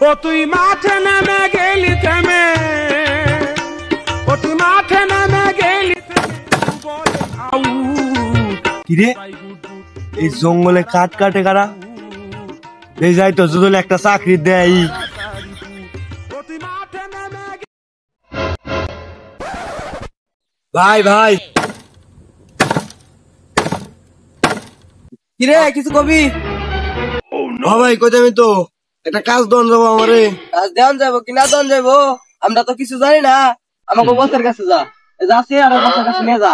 ও তুই মাঠে নেমে গেলি থেমে, ও তুই মাঠে নেমে গেলি কিরে এই জঙ্গলে কাঠ কাটে কারা? এই যাই তো যদি একটা চাকরি দেয়। ভাই ভাই কিরে কিছু কবি? ভাই কই যাবি? তো একটা কাজ দন যাবো আমারে। কাজ দেওয়ান যাবো কিনা দন যাবো আমরা তো কিছু জানি না। আমাকে বসের কাছে যা, যাচ্ছি আর বসের কাছে নিয়ে যা।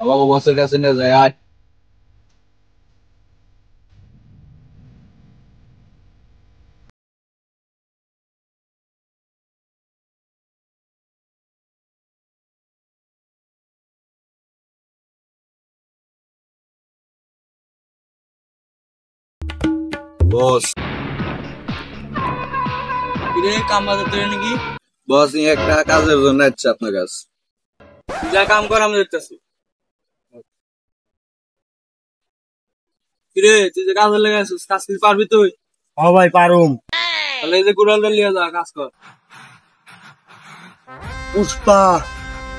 আমাকে বসের কাছে নিয়ে যায় আয়। বস কিরে কাম বাজার তুই নাকি? বস একটা কাজের জন্য আসছে আপনার কাছে। যা কাম কর আমি দেখতেছি। কিরে তুই যে কাজে লেগে আছিস, কাজ করতে পারবি তুই? হ্যাঁ ভাই পারুম। তাহলে এই যে কুড়ালটা নিয়ে যা, কাজ কর। পুষ্পা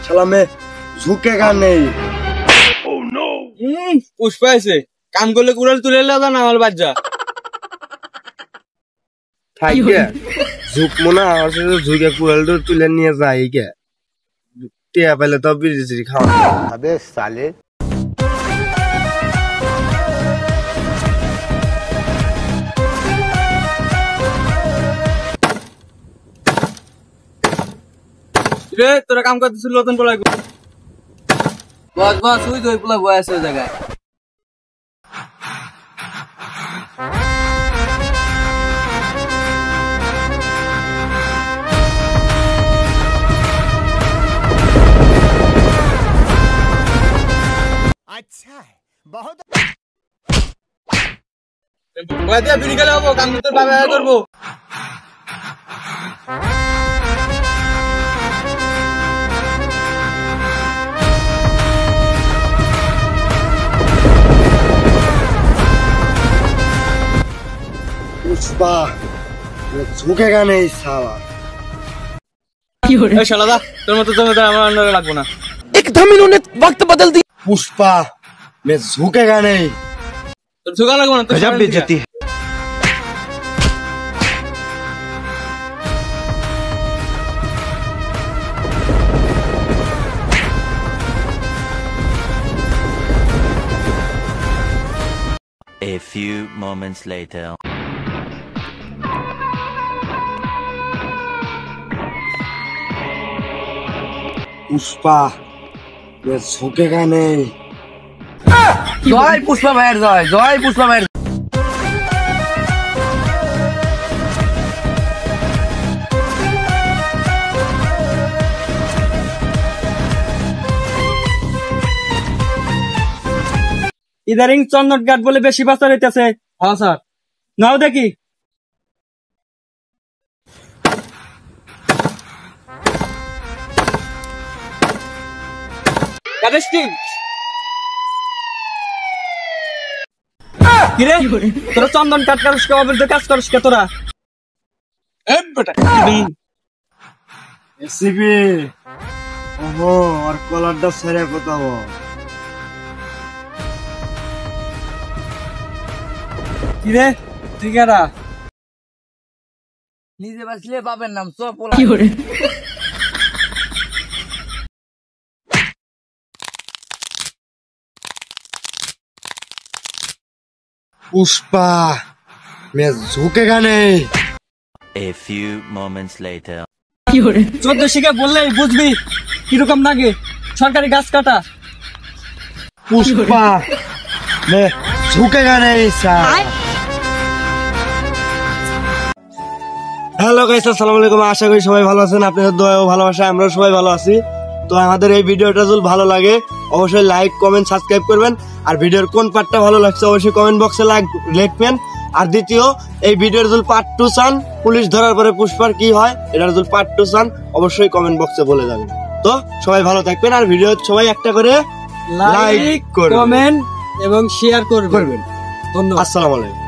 সালামে ঝুঁকেগা নেই। পুষ্পা এসে কাম করলে কুড়াল তুলে নিয়ে যা, না আমার বাচ্চা থাকে ঝুঁকবো না, আমার সাথে ঝুঁকে কুড়াল তুলে নিয়ে যাই কে টিয়া পেলে তো বিড়ি খাওয়া। अबे साले রে তোরা কাম করতেছিস নতুন পোলা। বস বস ওই তো পোলা বয়স ওই জায়গায়। अच्छा है बहुत বিড়ি খেলে হবো, কাম তোর বাবা করবো। পুষ্পা ঝুঁকেগা নেই সালা। শালাদা তোর মতো জমিদার আমার অন্যরা লাগবো না। एकदम इन्होंने वक्त बदल दिया। पुष्पा मैं झुकेगा नहीं। তোর ঝুঁকা লাগবো না। गजब बेइज्जती है। A few moments later. Pushpa मैं झुकेगा नहीं। জয় পুষ্পা ভাইয়ের জয়, জয় পুষ্পা ভাইয়ের। ইদারিং চন্দন ঘাট বলে বেশি বাজার হইতেছে। হ্যাঁ স্যার নাও দেখি। কিরে তোরা চন্দন কাট করিস কে? অবৈধ কাজ করিস কে তোরা? এসিবি ওহো আর কলারটা ছেড়ে কথা বল। কিরে তুই কারা? নিজে বাঁচলে বাপের নাম সব पुष्पा मैं झुकेगा नहीं। A few moments later. 14 শিখে বললেই বুঝবি কিরকম লাগে সরকারি গাছ কাটা। पुष्पा मैं झुकेगा नहीं साला। হ্যালো গাইস আসসালামু আলাইকুম, আশা করি সবাই ভালো আছেন। আপনাদের দোয়া ও ভালোবাসায় আমরা সবাই ভালো আছি। তো আমাদের এই ভিডিওটা যদি ভালো লাগে অবশ্যই লাইক কমেন্ট সাবস্ক্রাইব করবেন। আর ভিডিওর কোন পার্টটা ভালো লাগছে অবশ্যই কমেন্ট বক্সে লিখবেন। আর দ্বিতীয় এই ভিডিওর যদি পার্ট 2 চান, পুলিশ ধরার পরে পুষ্পার কি হয় এটার যদি পার্ট 2 চান অবশ্যই কমেন্ট বক্সে বলে যাবেন। তো সবাই ভালো থাকবেন আর ভিডিও সবাই একটা করে লাইক করবেন কমেন্ট এবং শেয়ার করবেন। করবেন। ধন্যবাদ। আসসালামু আলাইকুম।